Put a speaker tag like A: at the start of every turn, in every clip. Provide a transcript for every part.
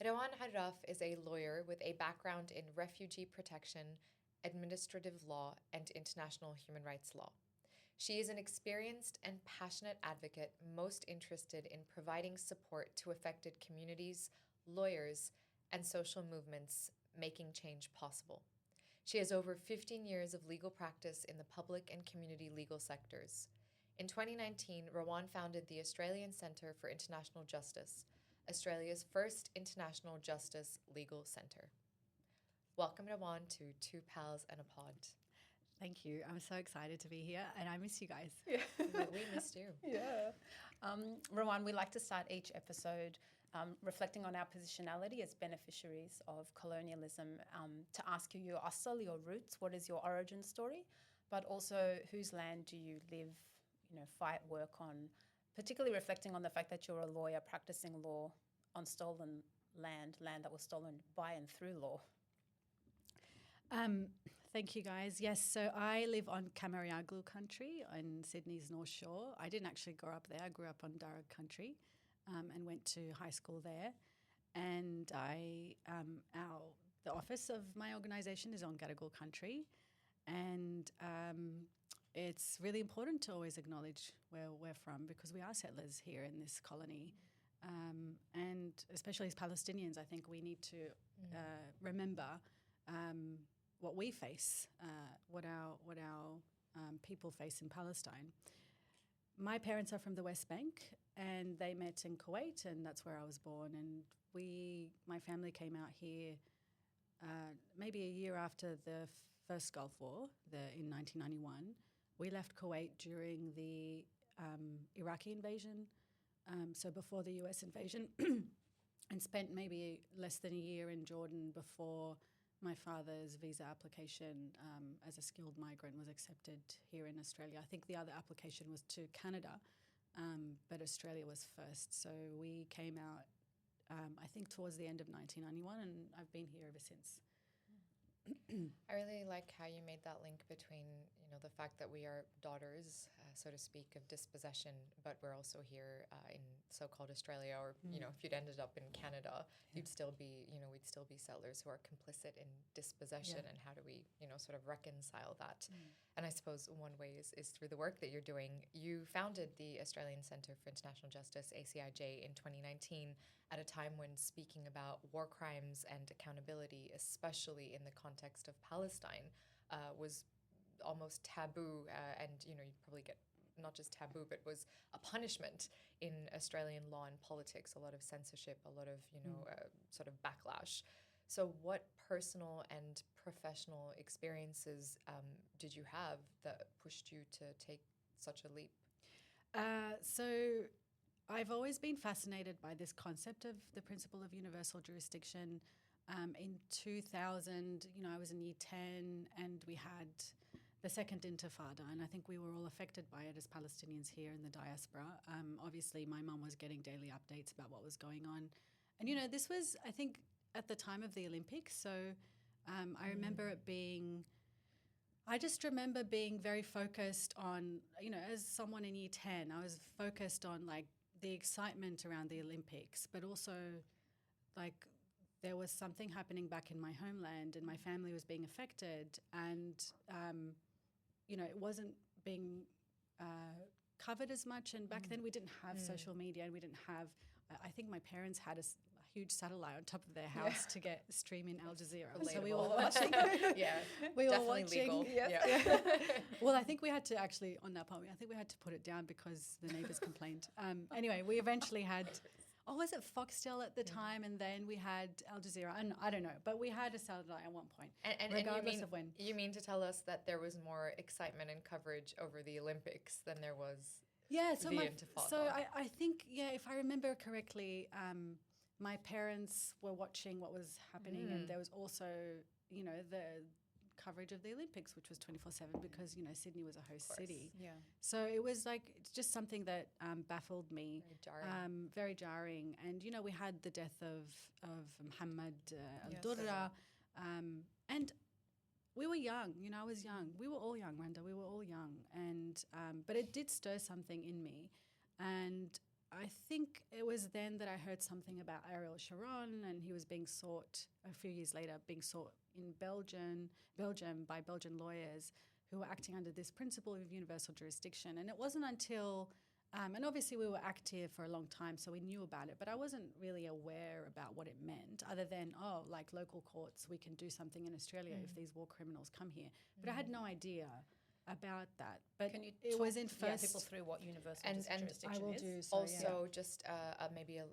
A: Rawan Arraf is a lawyer with a background in refugee protection, administrative law, and international human rights law. She is an experienced and passionate advocate most interested in providing support to affected communities, lawyers, and social movements making change possible. She has over 15 years of legal practice in the public and community legal sectors. In 2019, Rawan founded the Australian Centre for International Justice, Australia's first international justice legal centre. Welcome, Rawan, to Two Pals and a Pod.
B: Thank you. I'm so excited to be here, and I miss you guys.
A: Yeah. We missed you.
C: Yeah. Rawan, we like to start each episode reflecting on our positionality as beneficiaries of colonialism, to ask you your asal, your roots, what is your origin story, but also whose land do you live, fight, work on, particularly reflecting on the fact that you're a lawyer practicing law on stolen land that was stolen by and through law.
B: Thank you, guys. Yes, so I live on Camelia country in Sydney's North Shore. I didn't actually grow up there. I grew up on Darug country and went to high school there. And the office of my organisation is on Gadigal country. And it's really important to always acknowledge where we're from because we are settlers here in this colony. And especially as Palestinians, I think we need to remember what we face, what our people face in Palestine. My parents are from the West Bank, and they met in Kuwait, and that's where I was born. And my family came out here maybe a year after the first Gulf War, in 1991. We left Kuwait during the Iraqi invasion, so before the US invasion, and spent maybe less than a year in Jordan before my father's visa application as a skilled migrant was accepted here in Australia. I think the other application was to Canada, but Australia was first. So we came out, I think, towards the end of 1991, and I've been here ever since.
A: I really like how you made that link between, the fact that we are daughters, so to speak, of dispossession, but we're also here in so-called Australia, or, if you'd ended up in Canada, you'd still be, we'd still be settlers who are complicit in dispossession. And how do we, sort of reconcile that? And I suppose one way is through the work that you're doing. You founded the Australian Centre for International Justice, ACIJ, in 2019 at a time when speaking about war crimes and accountability, especially in the context of Palestine, was almost taboo, and you'd probably get not just taboo, but was a punishment in Australian law and politics. A lot of censorship, a lot of sort of backlash. So, what personal and professional experiences did you have that pushed you to take such a leap?
B: So, I've always been fascinated by this concept of the principle of universal jurisdiction. In 2000, I was in year 10 and we had the second Intifada, and I think we were all affected by it as Palestinians here in the diaspora. Obviously, my mum was getting daily updates about what was going on. And, this was, I think, at the time of the Olympics. So I remember it being... I just remember being very focused on, as someone in year 10, I was focused on, the excitement around the Olympics, but also, there was something happening back in my homeland and my family was being affected and, it wasn't being covered as much. And back then we didn't have social media and we didn't have, I think my parents had a huge satellite on top of their house to get streaming Al Jazeera.
A: Relatable.
B: So we were watching.
A: We
B: were
A: definitely
B: watching.
A: legal.
B: Yeah. Well, I think we had to actually, on that part, I think we had to put it down because the neighbours complained. Anyway, we eventually had... was it Foxtel at the time? And then we had Al Jazeera. And I don't know, but we had a satellite at one point, regardless of when.
A: You mean to tell us that there was more excitement and coverage over the Olympics than there was the Intifada?
B: So I think, if I remember correctly, my parents were watching what was happening and there was also, the coverage of the Olympics, which was 24/7 because, Sydney was a host city.
C: Yeah.
B: So it was it's just something that baffled me.
A: Very jarring.
B: Very jarring. And, we had the death of Muhammad al-Durra. And we were young, I was young. We were all young, Randa. We were all young. And but it did stir something in me. And I think it was then that I heard something about Ariel Sharon, and he was being sought a few years later, being sought in Belgium by Belgian lawyers who were acting under this principle of universal jurisdiction. And it wasn't until, and obviously we were active for a long time, so we knew about it, but I wasn't really aware about what it meant other than, like local courts, we can do something in Australia if these war criminals come here. But I had no idea about that. But
C: Can you
B: it was in
C: yeah,
B: first...
C: people through what universal
A: And
C: jurisdiction
B: I will
C: is?
B: do so,
A: Also, just maybe an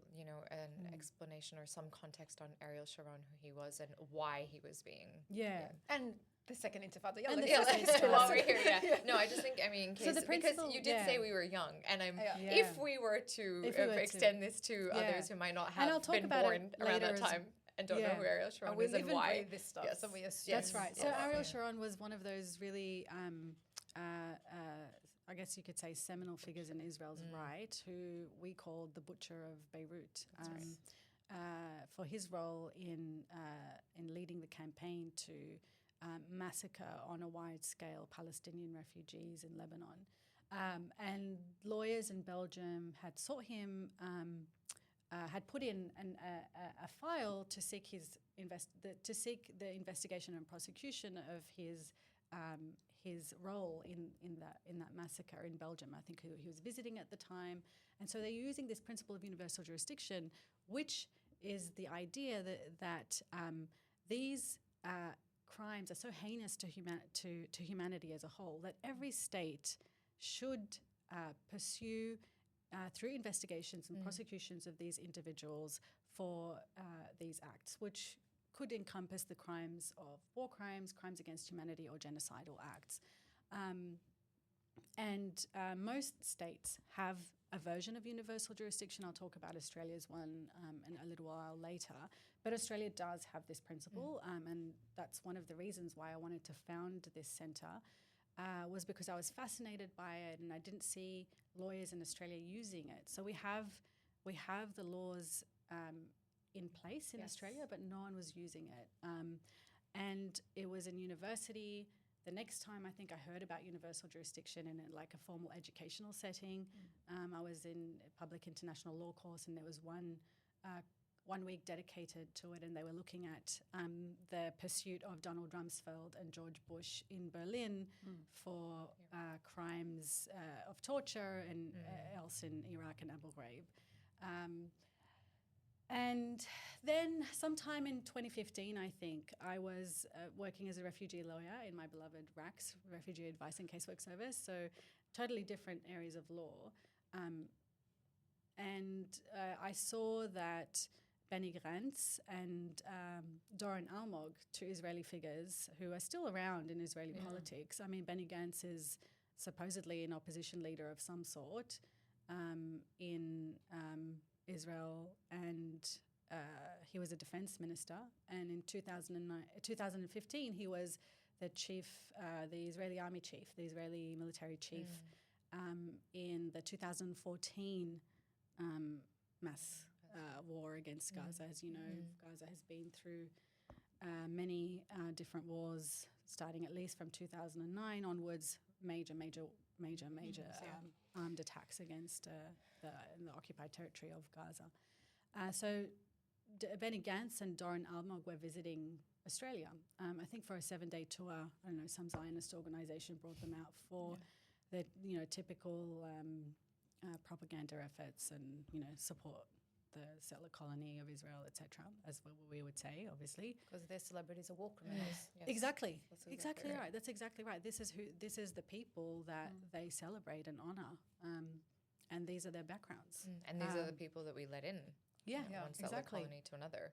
A: explanation or some context on Ariel Sharon, who he was and why he was being.
B: Yeah.
C: And the second intifada.
B: And the
C: let's
B: second
C: just
B: intifada.
A: While we're here, No, I just think, in
B: So
A: case,
B: the
A: because
B: principle-
A: you did
B: yeah.
A: say we were young, and
B: Yeah.
A: if we were to
B: If we were to.
A: extend this to
B: Yeah.
A: others who might not
B: And I'll
A: have
B: talk
A: been
B: about
A: born
B: it
A: around that
B: later as-
A: time and don't know
B: Yeah.
A: who Ariel Sharon
C: we
A: is and
C: live and
A: why.
C: breathe this stuff,
A: Yes.
C: so we assume.
B: That's right. So
A: Yeah.
B: Ariel Sharon was one of those really, I guess you could say, seminal figures in Israel's right, who we called the Butcher of Beirut, for his role in leading the campaign to massacre on a wide scale Palestinian refugees in Lebanon. And lawyers in Belgium had sought him, had put in a file to seek the investigation and prosecution of his role in that massacre in Belgium. I think he was visiting at the time, and so they're using this principle of universal jurisdiction, which is the idea that these crimes are so heinous to humanity as a whole that every state should pursue through investigations and prosecutions of these individuals for these acts, which could encompass the crimes of war crimes, crimes against humanity, or genocidal acts. And most states have a version of universal jurisdiction. I'll talk about Australia's one in a little while later. But Australia does have this principle, and that's one of the reasons why I wanted to found this centre, was because I was fascinated by it, and I didn't see lawyers in Australia using it. So we have the laws in place in Australia, but no one was using it. And it was in university. The next time I think I heard about universal jurisdiction in a formal educational setting, I was in a public international law course, and there was one week dedicated to it, and they were looking at the pursuit of Donald Rumsfeld and George Bush in Berlin for crimes of torture and else in Iraq and Abu Ghraib. And then sometime in 2015, I think, I was working as a refugee lawyer in my beloved RACS, Refugee Advice and Casework Service, so totally different areas of law. And I saw that Benny Gantz and Doron Almog, two Israeli figures who are still around in Israeli politics. I mean, Benny Gantz is supposedly an opposition leader of some sort in Israel, and he was a defense minister. And in 2015, he was the chief, the Israeli army chief, the Israeli military chief in the 2014 mass war against Gaza. As you know, Gaza has been through many different wars, starting at least from 2009 onwards, major armed attacks against the occupied territory of Gaza. So Benny Gantz and Doron Almog were visiting Australia, I think for a 7-day tour. I don't know, some Zionist organisation brought them out for the typical propaganda efforts and support the settler colony of Israel, etc., as we would say, obviously.
C: Because their celebrities are war criminals.
A: Yes.
B: Exactly.
A: That's
B: Exactly right. That's exactly right. This is the people that they celebrate and honour, and these are their backgrounds.
A: And these are the people that we let in.
B: Yeah,
A: one settler
B: exactly.
A: colony to another.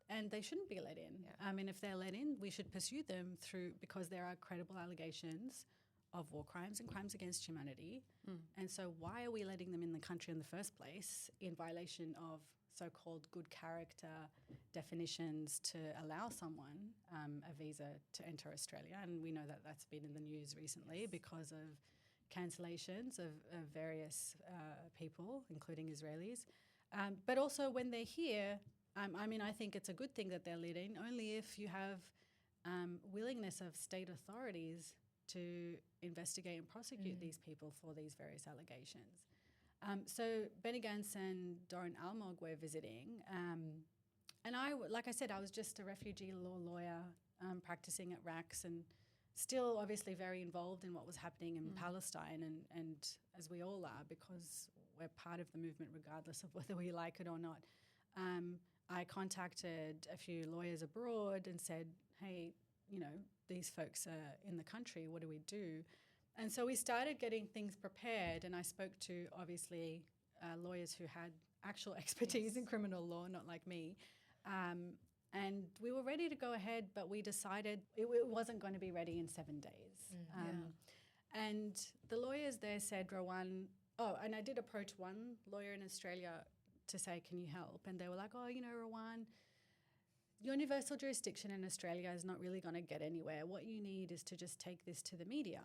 B: And they shouldn't be let in.
A: Yeah.
B: I mean, if they're let in, we should pursue them because there are credible allegations of war crimes and crimes against humanity. And so why are we letting them in the country in the first place in violation of so-called good character definitions to allow someone a visa to enter Australia? And we know that that's been in the news recently because of cancellations of various people, including Israelis. But also when they're here, I mean, I think it's a good thing that they're let in, only if you have willingness of state authorities to investigate and prosecute these people for these various allegations. So Benny Gantz and Doron Almog were visiting. And like I said, I was just a refugee law lawyer practicing at RACS and still obviously very involved in what was happening in Palestine and as we all are because we're part of the movement regardless of whether we like it or not. I contacted a few lawyers abroad and said, hey, these folks are in the country, what do we do? And so we started getting things prepared, and I spoke to, obviously, lawyers who had actual expertise in criminal law, not like me. And we were ready to go ahead, but we decided it wasn't going to be ready in 7 days. And the lawyers there said, Rawan, and I did approach one lawyer in Australia to say, can you help? And they were like, Rawan, universal jurisdiction in Australia is not really going to get anywhere. What you need is to just take this to the media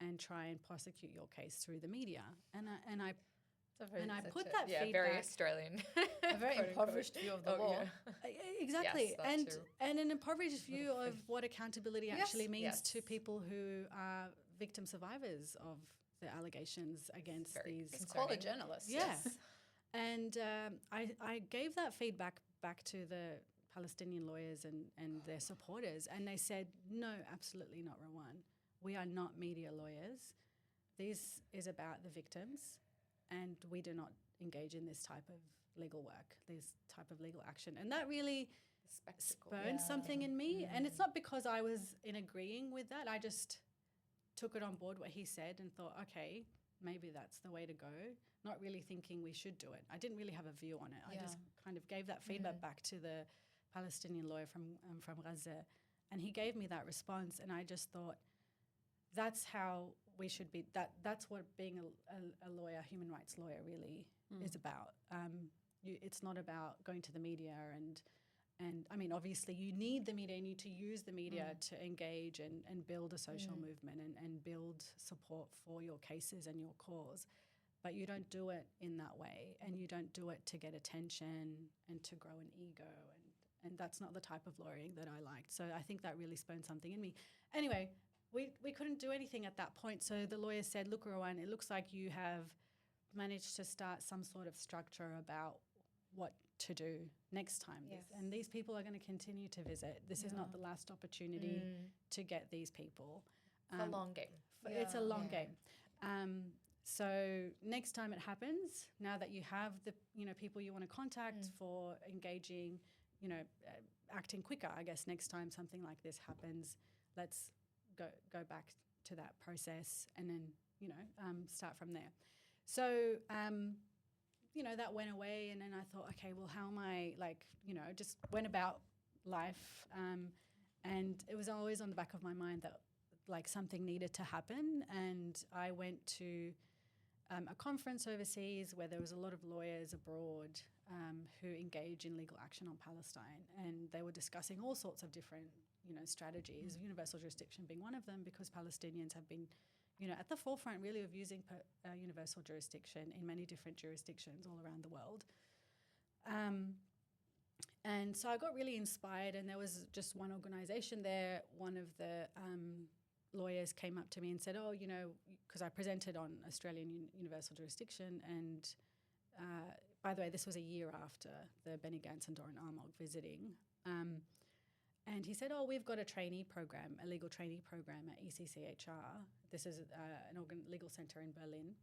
B: and try and prosecute your case through the media. And I put that feedback.
A: Very Australian.
C: A very impoverished view of the law.
B: Yeah. Exactly.
A: Yes,
B: and an impoverished view of what accountability actually means to people who are victim survivors of the allegations against these.
C: It's called a journalist.
B: Yes. And I gave that feedback back to the Palestinian lawyers and their supporters, and they said, no, absolutely not, Rawan. We are not media lawyers. This is about the victims, and we do not engage in this type of legal work, this type of legal action. And that really spurned something in me. And it's not because I was in agreeing with that. I just took it on board what he said and thought, okay, maybe that's the way to go, not really thinking we should do it. I didn't really have a view on it. I just kind of gave that feedback back to the Palestinian lawyer from Gaza, and he gave me that response, and I just thought, that's how we should be. That's what being a lawyer, human rights lawyer, really is about. It's not about going to the media and I mean, obviously, you need the media. You need to use the media to engage and build a social movement and build support for your cases and your cause. But you don't do it in that way, and you don't do it to get attention and to grow an ego. And that's not the type of lawyering that I liked. So I think that really spurned something in me. Anyway, we couldn't do anything at that point. So the lawyer said, look, Rawan, it looks like you have managed to start some sort of structure about what to do next time.
A: Yes.
B: And these people are going to continue to visit. This is not the last opportunity to get these people.
A: It's a long game.
B: It's a long game. So next time it happens, now that you have the people you want to contact for engaging, acting quicker, I guess next time something like this happens, let's go back to that process and then, start from there. So, that went away, and then I thought, okay, well, how am I, just went about life. And it was always on the back of my mind that, something needed to happen. And I went to a conference overseas where there was a lot of lawyers abroad who engage in legal action on Palestine. And they were discussing all sorts of different, strategies, universal jurisdiction being one of them, because Palestinians have been, at the forefront really of using universal jurisdiction in many different jurisdictions all around the world. And so I got really inspired, and there was just one organisation there. One of the lawyers came up to me and said, because I presented on Australian universal jurisdiction, and by the way, this was a year after the Benny Gantz and Doron Almog visiting. And he said, we've got a trainee program, a legal trainee program at ECCHR. This is an legal centre in Berlin,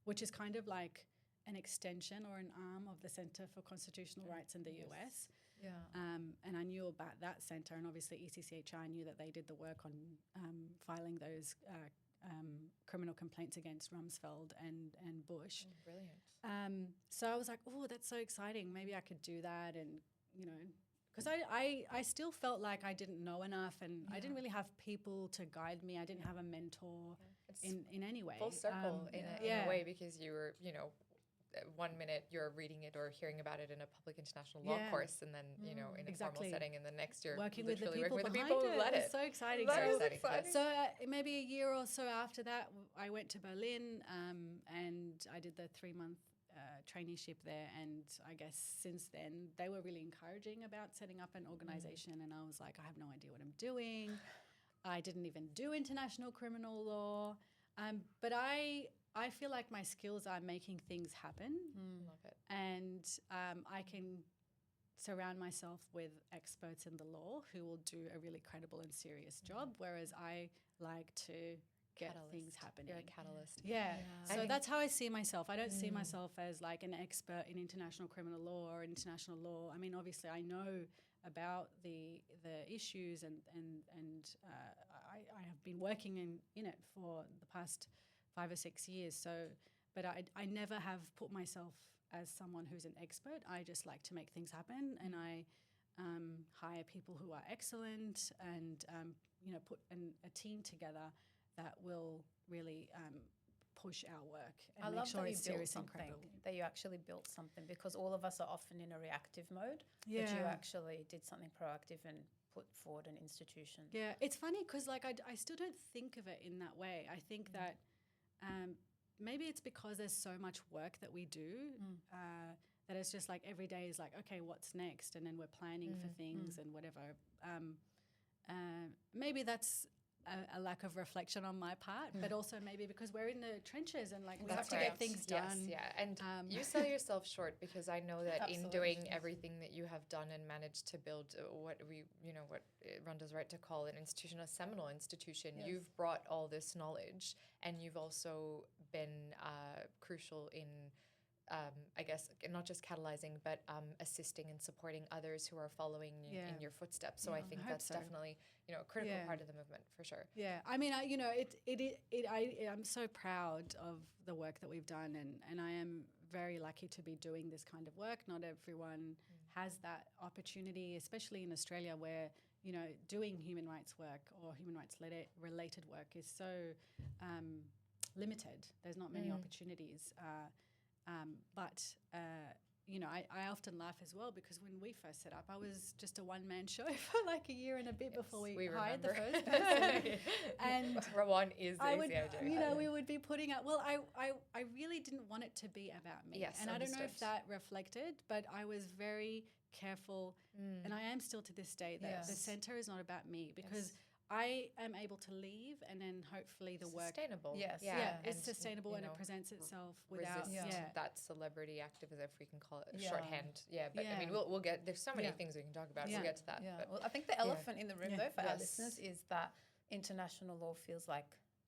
B: which is kind of like an extension or an arm of the Centre for Constitutional Rights in the US.
A: Yeah.
B: And I knew about that centre, and obviously ECCHR knew that they did the work on filing those criminal complaints against Rumsfeld and Bush.
A: Oh, brilliant.
B: So I was like, that's so exciting. Maybe I could do that, and, because I still felt like I didn't know enough, and I didn't really have people to guide me. I didn't have a mentor in any way.
A: Full circle in a way, because you were, 1 minute you're reading it or hearing about it in a public international law course, and then, in a formal setting, and the next you're
B: working with the people
A: who led it.
B: So exciting. So maybe a year or so after that, I went to Berlin and I did the 3-month traineeship there, and I guess since then they were really encouraging about setting up an organisation, and I was like, I have no idea what I'm doing. I didn't even do international criminal law, but I I feel like my skills are making things happen,
A: Love it.
B: and I can surround myself with experts in the law who will do a really credible and serious job, whereas I like to get things happening.
A: You're a catalyst.
B: Yeah.
A: I
B: So
A: think-
B: that's how I see myself. I don't see myself as like an expert in international criminal law or international law. I mean, obviously, I know about the issues, and I have been working in it for the past 5 or 6 years. So, but I never have put myself as someone who's an expert. I just like to make things happen, and I hire people who are excellent, and put a team together that will really push our work and
C: I
B: make
C: love
B: sure
C: that you
B: it's
C: built
B: serious and
C: something,
B: credible.
C: that you actually built something, because all of us are often in a reactive mode, but you actually did something proactive and put forward an institution.
B: Yeah, it's funny because like I still don't think of it in that way. I think that maybe it's because there's so much work that we do that it's just like every day is like, okay, what's next? And then we're planning for things and whatever. Maybe that's a lack of reflection on my part, but also maybe because we're in the trenches and like we have to get things done.
A: Yes, yeah. And you sell yourself short, because I know that in doing everything that you have done and managed to build what Rhonda's right to call an institution, a seminal institution, you've brought all this knowledge, and you've also been crucial in I guess not just catalyzing, but assisting and supporting others who are following you in your footsteps. So I think that's definitely a critical part of the movement for sure.
B: Yeah, I mean, I'm so proud of the work that we've done, and I am very lucky to be doing this kind of work. Not everyone has that opportunity, especially in Australia, where doing human rights work or human rights related work is so limited. There's not many opportunities. I often laugh as well, because when we first set up, I was just a one-man show for like a year and a bit before we hired the first person. And
A: Rawan is the
B: we would be putting out, I really didn't want it to be about me.
A: Yes,
B: and I don't know if that reflected, but I was very careful, and I am still to this day, that the center is not about me, because I am able to leave, and then hopefully the work
A: sustainable.
B: It's sustainable, and it presents itself without
A: that celebrity activism, if we can call it shorthand. But I mean, we'll get. There's so many things we can talk about. We'll get to that.
C: Yeah.
A: But
C: well, I think the elephant in the room, though, for our listeners, is that international law feels like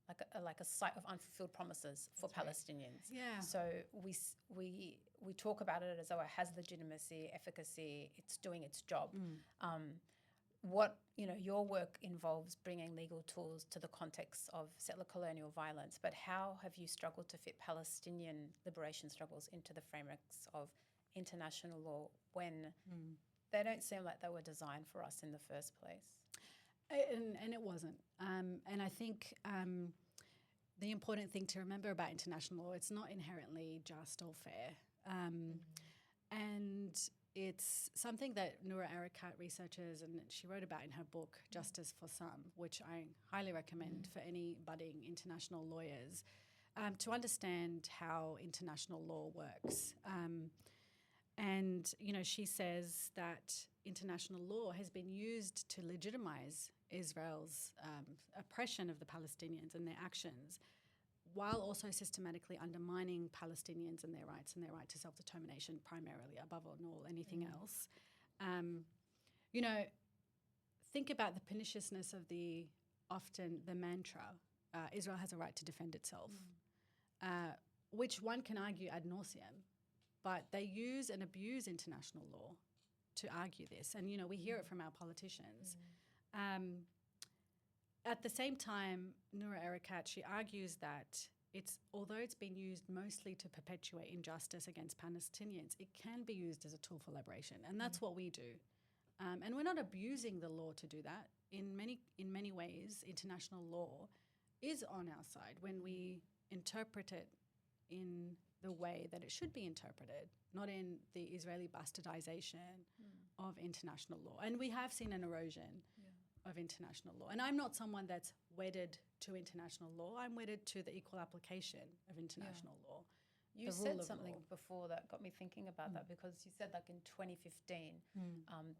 C: a site of unfulfilled promises for Palestinians.
B: Yeah.
C: So we talk about it as though it has legitimacy, efficacy, it's doing its job. What your work involves bringing legal tools to the context of settler colonial violence, but how have you struggled to fit Palestinian liberation struggles into the frameworks of international law when they don't seem like they were designed for us in the first place?
B: And it wasn't. And I think the important thing to remember about international law, it's not inherently just or fair. And it's something that Noura Erakat researches, and she wrote about in her book, Justice for Some, which I highly recommend for any budding international lawyers, to understand how international law works. And she says that international law has been used to legitimize Israel's oppression of the Palestinians and their actions, while also systematically undermining Palestinians and their rights and their right to self-determination, primarily, above all anything else. Think about the perniciousness of the mantra, Israel has a right to defend itself, which one can argue ad nauseum, but they use and abuse international law to argue this. And, we hear it from our politicians. At the same time, Noura Erakat, she argues that although it's been used mostly to perpetuate injustice against Palestinians, it can be used as a tool for liberation, and that's what we do. And we're not abusing the law to do that. In many ways, international law is on our side when we interpret it in the way that it should be interpreted, not in the Israeli bastardization of international law. And we have seen an erosion of international law. And I'm not someone that's wedded to international law. I'm wedded to the equal application of international law.
C: You said something before that got me thinking about that, because you said like in 2015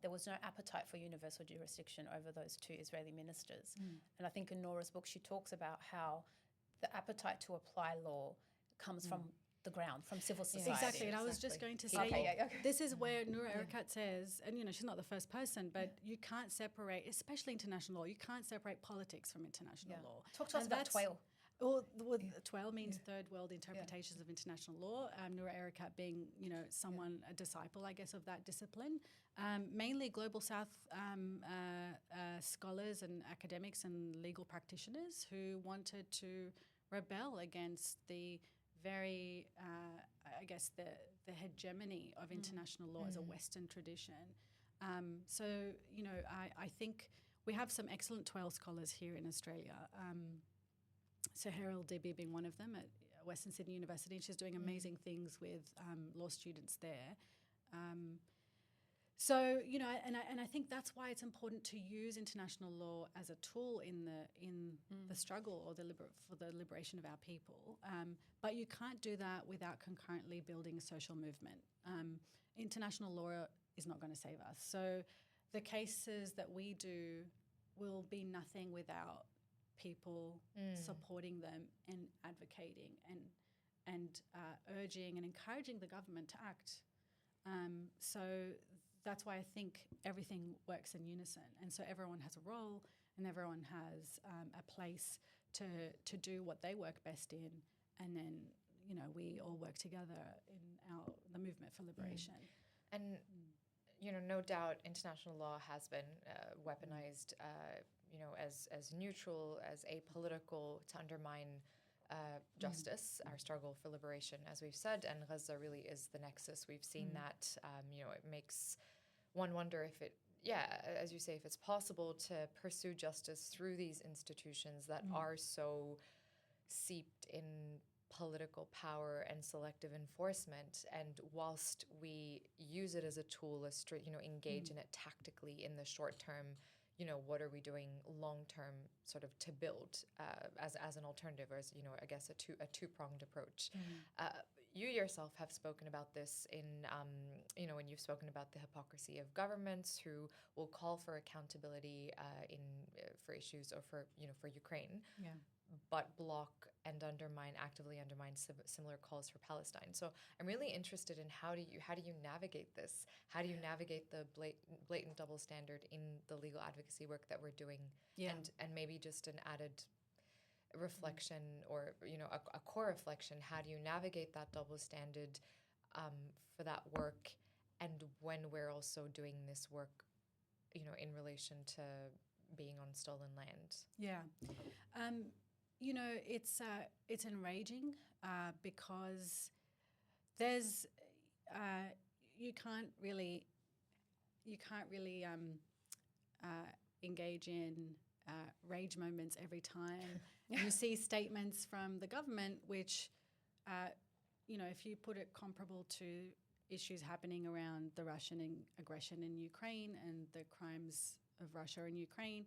C: there was no appetite for universal jurisdiction over those two Israeli ministers. And I think in Nora's book she talks about how the appetite to apply law comes from the ground, from civil society.
B: Exactly, and I was just going to say, this is where Noura Erakat says, and she's not the first person, but you can't separate, especially international law, you can't separate politics from international law.
C: Talk to us about TWAIL.
B: Well, TWAIL means Third World Interpretations of International Law. Noura Erakat being, a disciple, I guess, of that discipline. Mainly Global South scholars and academics and legal practitioners who wanted to rebel against the very, the hegemony of international law as a Western tradition. I think we have some excellent TWAIL scholars here in Australia. So Harold Dibby being one of them at Western Sydney University. She's doing amazing things with law students there. And I think that's why it's important to use international law as a tool in the struggle or for the liberation of our people. But you can't do that without concurrently building a social movement. International law is not going to save us. So the cases that we do will be nothing without people supporting them and advocating and urging and encouraging the government to act. So that's why I think everything works in unison. And so everyone has a role and everyone has a place to do what they work best in. And then, we all work together in the movement for liberation.
A: And, no doubt international law has been weaponized, as neutral, as apolitical to undermine justice, our struggle for liberation, as we've said, and Gaza really is the nexus. We've seen that, it makes one wonder if as you say, if it's possible to pursue justice through these institutions that are so seeped in political power and selective enforcement, and whilst we use it as a tool, engage in it tactically in the short term, what are we doing long term sort of to build as an alternative, or as I guess a two-pronged approach. You yourself have spoken about this in when you've spoken about the hypocrisy of governments who will call for accountability for issues or for Ukraine, but block and actively undermine similar calls for Palestine. So I'm really interested in how do you navigate this? How do you navigate the blatant double standard in the legal advocacy work that we're doing? And maybe just an added reflection or a core reflection, how do you navigate that double standard for that work, and when we're also doing this work in relation to being on stolen land?
B: It's enraging because there's you can't really engage in rage moments every time you see statements from the government, which if you put it comparable to issues happening around the Russian aggression in Ukraine and the crimes of Russia in Ukraine,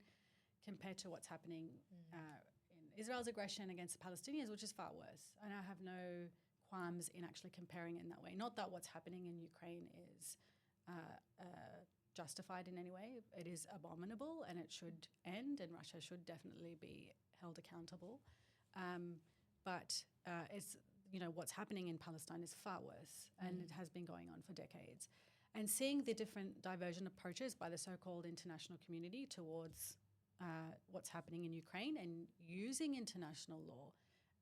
B: compared to what's happening in Israel's aggression against the Palestinians, which is far worse. And I have no qualms in actually comparing it in that way. Not that what's happening in Ukraine is justified in any way. It is abominable and it should end, and Russia should definitely be held accountable. But it's what's happening in Palestine is far worse, and it has been going on for decades. And seeing the different divergent approaches by the so-called international community towards what's happening in Ukraine, and using international law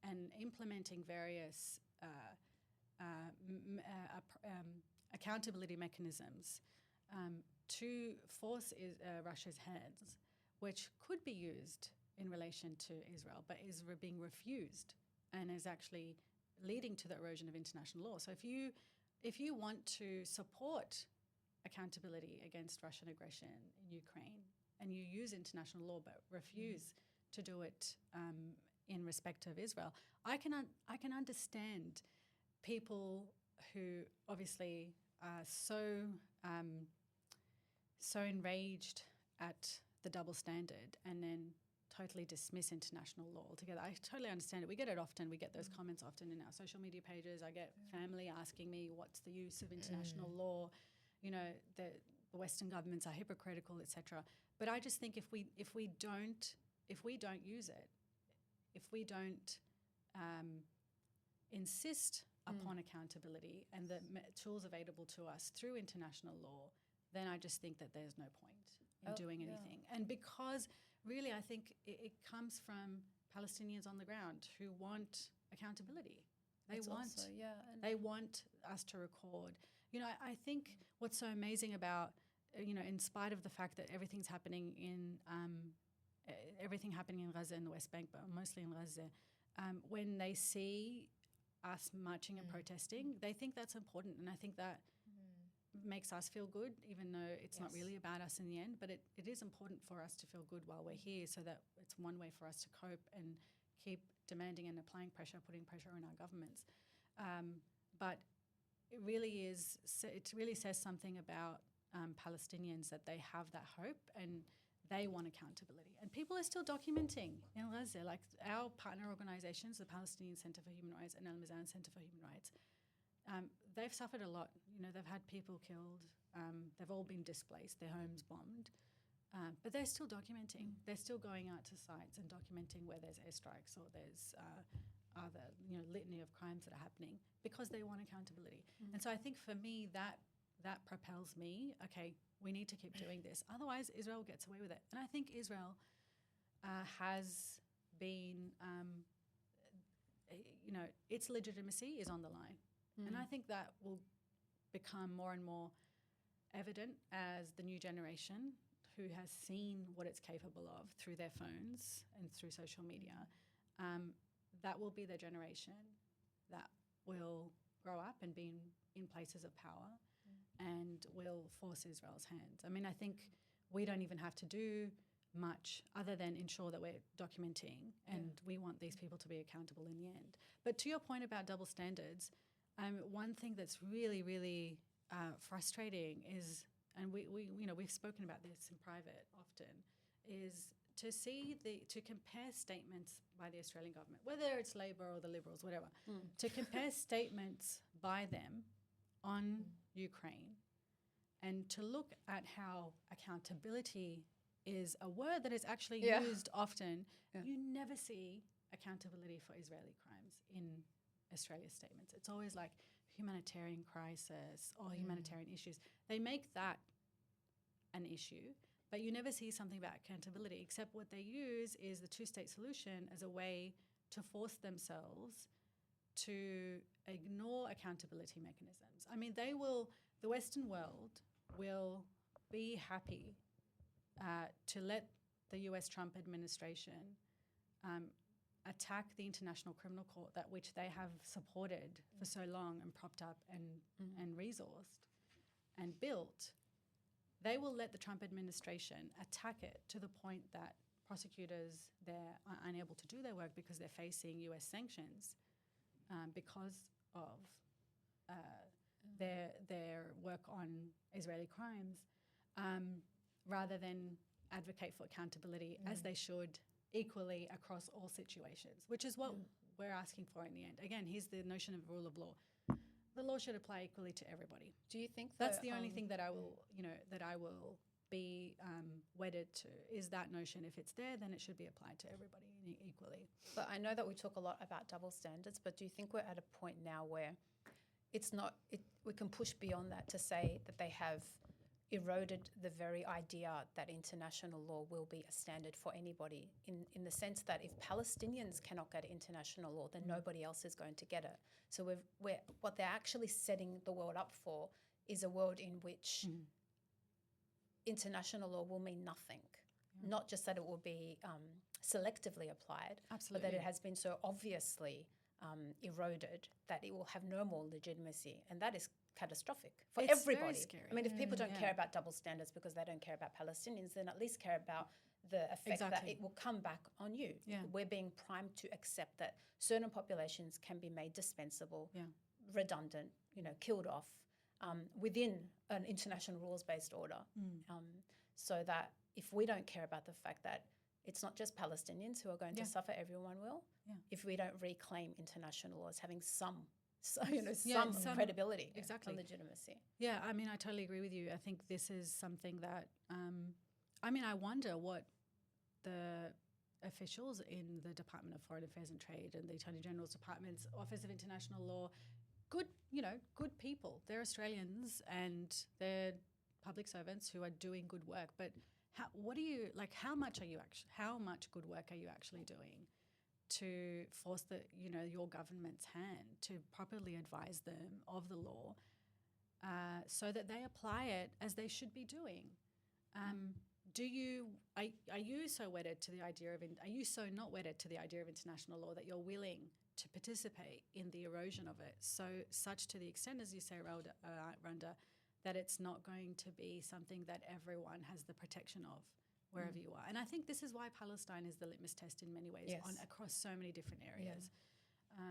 B: and implementing various accountability mechanisms to force Russia's hands, which could be used in relation to Israel, but is being refused and is actually leading to the erosion of international law. So if you want to support accountability against Russian aggression in Ukraine, and you use international law but refuse to do it in respect of Israel, I can understand people who obviously are so enraged at the double standard and then totally dismiss international law altogether. I totally understand it. We get it often. We get those comments often in our social media pages. I get family asking me, what's the use of international law? The Western governments are hypocritical, etc. But I just think if we don't use it, if we don't insist upon accountability and the tools available to us through international law, then I just think that there's no point in doing anything. And because really I think it comes from Palestinians on the ground who want accountability. They want us to record. You know, I think what's so amazing about, in spite of the fact that everything happening in Gaza and the West Bank, but mostly in Gaza, when they see us marching and protesting, they think that's important, and I think that makes us feel good, even though it's not really about us in the end. But it is important for us to feel good while we're here, so that it's one way for us to cope and keep demanding and applying pressure, putting pressure on our governments. But it really is. It really says something about Palestinians that they have that hope and they want accountability. And people are still documenting in Gaza, like our partner organisations, the Palestinian Centre for Human Rights and Al Mizan Centre for Human Rights. They've suffered a lot. They've had people killed. They've all been displaced, their homes bombed. But they're still documenting. They're still going out to sites and documenting where there's airstrikes or there's other, litany of crimes that are happening because they want accountability. And so I think for me that propels me, okay, we need to keep doing this. Otherwise, Israel gets away with it. And I think Israel has been, its legitimacy is on the line. And I think that will become more and more evident as the new generation who has seen what it's capable of through their phones and through social media, that will be the generation that will grow up and be in places of power and will force Israel's hands. I mean, I think we don't even have to do much other than ensure that we're documenting, and we want these people to be accountable in the end. But to your point about double standards, one thing that's really, really frustrating is, and we've spoken about this in private often, is to compare statements by the Australian government, whether it's Labor or the Liberals, whatever, to compare statements by them on Ukraine and to look at how accountability is a word that is actually used often. You never see accountability for Israeli crimes in Australia's statements. It's always like humanitarian crisis or humanitarian issues. They make that an issue, but you never see something about accountability, except what they use is the two-state solution as a way to force themselves to ignore accountability mechanisms. I mean, the Western world will be happy to let the US Trump administration attack the International Criminal Court, that which they have supported for so long and propped up and resourced and built. They will let the Trump administration attack it to the point that prosecutors there are unable to do their work because they're facing US sanctions because of their work on Israeli crimes, rather than advocate for accountability as they should equally across all situations, which is what we're asking for in the end. Again, here's the notion of rule of law. The law should apply equally to everybody.
C: Do you think
B: that's the only thing that I will, be wedded to, is that notion. If it's there, then it should be applied to everybody equally.
C: But I know that we talk a lot about double standards, but do you think we're at a point now where we can push beyond that to say that they have eroded the very idea that international law will be a standard for anybody, in the sense that if Palestinians cannot get international law, then nobody else is going to get it. So what they're actually setting the world up for is a world in which international law will mean nothing. Not just that it will be selectively applied, but that it has been so obviously eroded that it will have no more legitimacy. And that is catastrophic for everybody.
B: Very scary.
C: I mean, if people don't care about double standards because they don't care about Palestinians, then at least care about the effect that it will come back on you. We're being primed to accept that certain populations can be made dispensable, redundant, killed off within an international rules-based order. So that if we don't care about the fact that it's not just Palestinians who are going to suffer, everyone will. If we don't reclaim international law as having some credibility, and legitimacy.
B: Yeah, I mean, I totally agree with you. I think this is something that, I wonder what the officials in the Department of Foreign Affairs and Trade and the Attorney General's Department's Office of International Law, good people. They're Australians and they're public servants who are doing good work. But how much good work are you actually doing to force your government's hand to properly advise them of the law so that they apply it as they should be doing? Are you so wedded to the idea of are you so not wedded to the idea of international law that you're willing to participate in the erosion of it, such to the extent, as you say, Randa, that it's not going to be something that everyone has the protection of wherever you are? And I think this is why Palestine is the litmus test in many ways across so many different areas.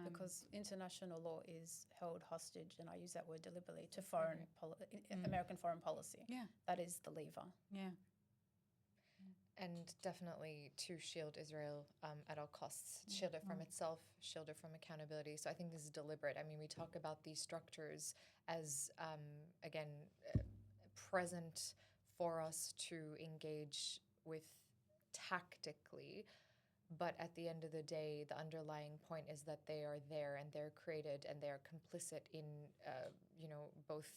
C: Because international law is held hostage, and I use that word deliberately, to American foreign policy.
B: Yeah.
C: That is the lever.
B: Yeah.
A: And definitely to shield Israel at all costs, shield it from itself, shield it from accountability. So I think this is deliberate. I mean, we talk about these structures as, again, present for us to engage with tactically. But at the end of the day, the underlying point is that they are there and they're created and they're complicit in, both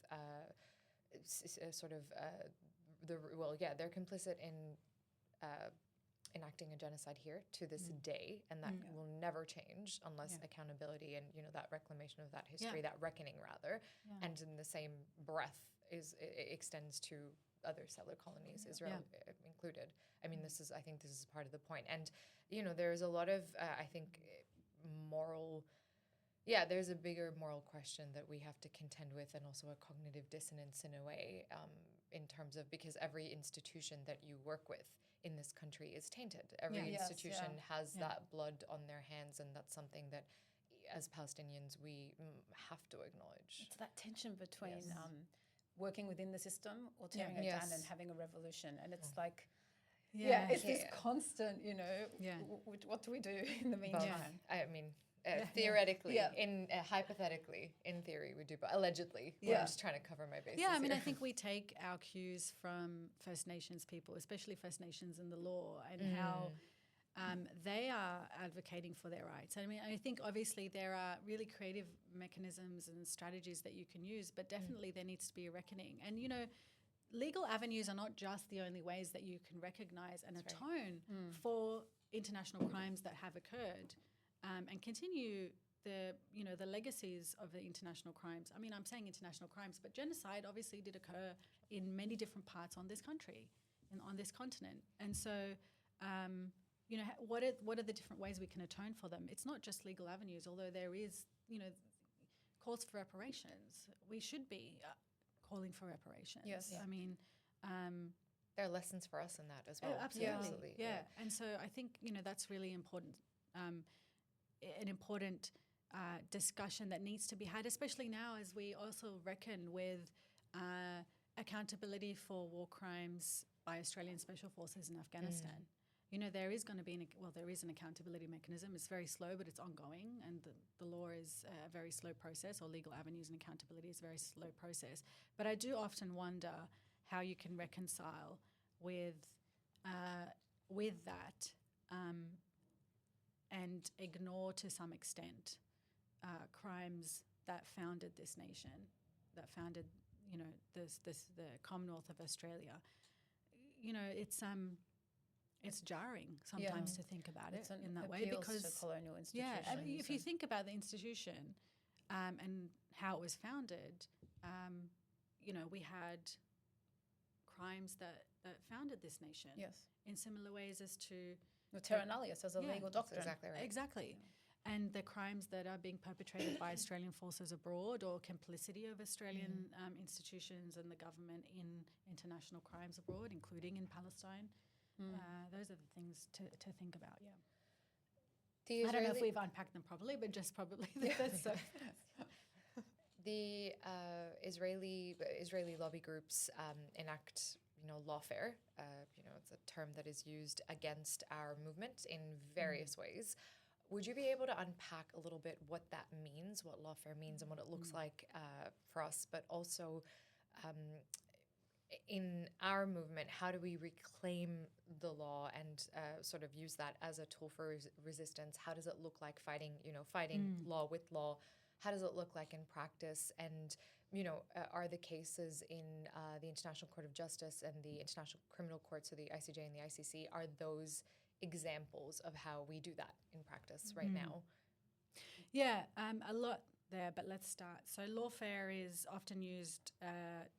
A: they're complicit in enacting a genocide here to this day, and that will never change unless accountability and that reclamation of that history, that reckoning rather, and in the same breath extends to other settler colonies, Israel included. I mean, I think this is part of the point. And there's a lot of I think there's a bigger moral question that we have to contend with, and also a cognitive dissonance in a way, in terms of, because every institution that you work with in this country is tainted. Every institution has that blood on their hands, and that's something that as Palestinians we have to acknowledge.
C: It's that tension between working within the system or tearing it down and having a revolution. And it's like, it's this constant, what do we do in the meantime?
A: I mean, theoretically, hypothetically, in theory, we do, but allegedly, I'm just trying to cover my bases.
B: Yeah, I mean, I think we take our cues from First Nations people, especially First Nations in the law, and how they are advocating for their rights. I mean, I think obviously there are really creative mechanisms and strategies that you can use, but definitely there needs to be a reckoning. And, legal avenues are not just the only ways that you can recognise and atone for international crimes that have occurred. And continue the legacies of the international crimes. I mean, I'm saying international crimes, but genocide obviously did occur in many different parts on this country, on this continent. And so, what are the different ways we can atone for them? It's not just legal avenues, although there is, calls for reparations. We should be calling for reparations.
C: Yes.
B: I mean,
A: there are lessons for us in that as well.
B: Absolutely. Yeah. And so I think, that's really important. An important discussion that needs to be had, especially now as we also reckon with accountability for war crimes by Australian Special Forces in Afghanistan. There is going to be there is an accountability mechanism. It's very slow, but it's ongoing, and the law is a very slow process, or legal avenues and accountability is a very slow process. But I do often wonder how you can reconcile with that. And ignore to some extent crimes that founded this nation, that founded, the Commonwealth of Australia. It's jarring sometimes to think about it in that way, because
C: to colonial institutions.
B: I mean, if you think about the institution and how it was founded, we had crimes that founded this nation.
C: Yes.
B: In similar ways as to
C: terra nullius as a legal doctrine.
A: Exactly right.
B: Exactly. And the crimes that are being perpetrated by Australian forces abroad, or complicity of Australian institutions and the government in international crimes abroad, including in Palestine. Those are the things to think about, I don't know if we've unpacked them properly, but just probably that's so.
A: The Israeli lobby groups enact lawfare. It's a term that is used against our movement in various ways. Would you be able to unpack a little bit what that means, what lawfare means, and what it looks like for us, but also in our movement, how do we reclaim the law and sort of use that as a tool for resistance? How does it look like fighting law with law? How does it look like in practice? And, are the cases in the International Court of Justice and the International Criminal Courts, so the ICJ and the ICC, are those examples of how we do that in practice right now?
B: Yeah, a lot there, but let's start. So lawfare is often used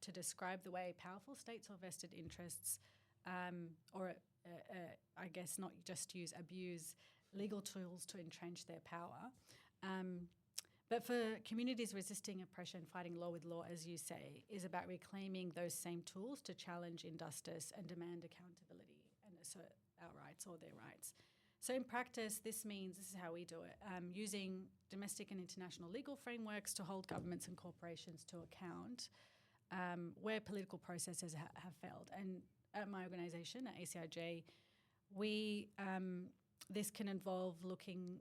B: to describe the way powerful states or vested interests, I guess not just abuse legal tools to entrench their power. But for communities resisting oppression, fighting law with law, as you say, is about reclaiming those same tools to challenge injustice and demand accountability and assert our rights or their rights. So in practice, this is how we do it, using domestic and international legal frameworks to hold governments and corporations to account where political processes have failed. And at my organisation, at ACIJ, this can involve working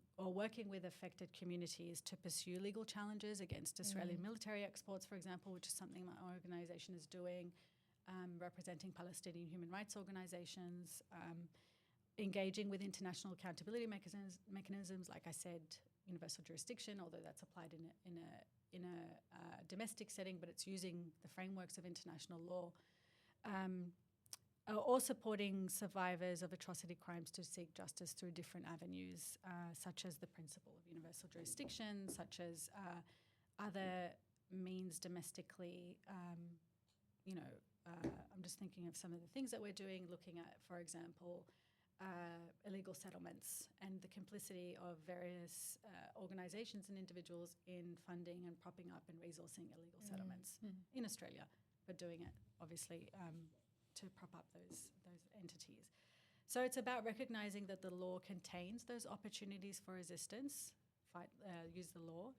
B: with affected communities to pursue legal challenges against Australian military exports, for example, which is something my organisation is doing, representing Palestinian human rights organisations, engaging with international accountability mechanisms, like I said, universal jurisdiction, although that's applied in a domestic setting, but it's using the frameworks of international law. Or supporting survivors of atrocity crimes to seek justice through different avenues, such as the principle of universal jurisdiction, such as other means domestically. I'm just thinking of some of the things that we're doing, looking at, for example, illegal settlements and the complicity of various organisations and individuals in funding and propping up and resourcing illegal settlements in Australia, but doing it, obviously, to prop up those entities. So it's about recognising that the law contains those opportunities for resistance, use the law.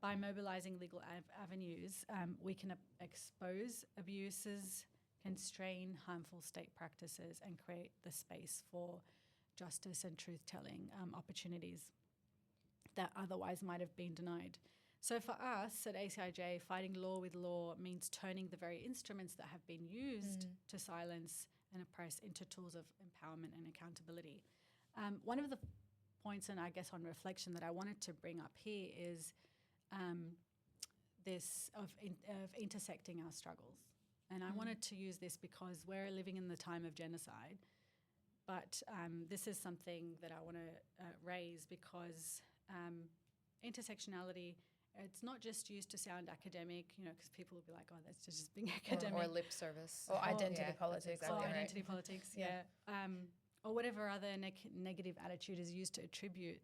B: By mobilising legal avenues, we can expose abuses, constrain harmful state practices, and create the space for justice and truth-telling opportunities that otherwise might have been denied. So for us at ACIJ, fighting law with law means turning the very instruments that have been used to silence and oppress into tools of empowerment and accountability. One of the points, and I guess on reflection, that I wanted to bring up here is this of intersecting our struggles. And I wanted to use this because we're living in the time of genocide, but this is something that I want to raise because intersectionality, it's not just used to sound academic, because people will be like, oh, that's just being academic.
A: Or lip service.
C: Or identity politics.
A: Exactly right.
B: Identity politics, or whatever other negative attitude is used to attribute.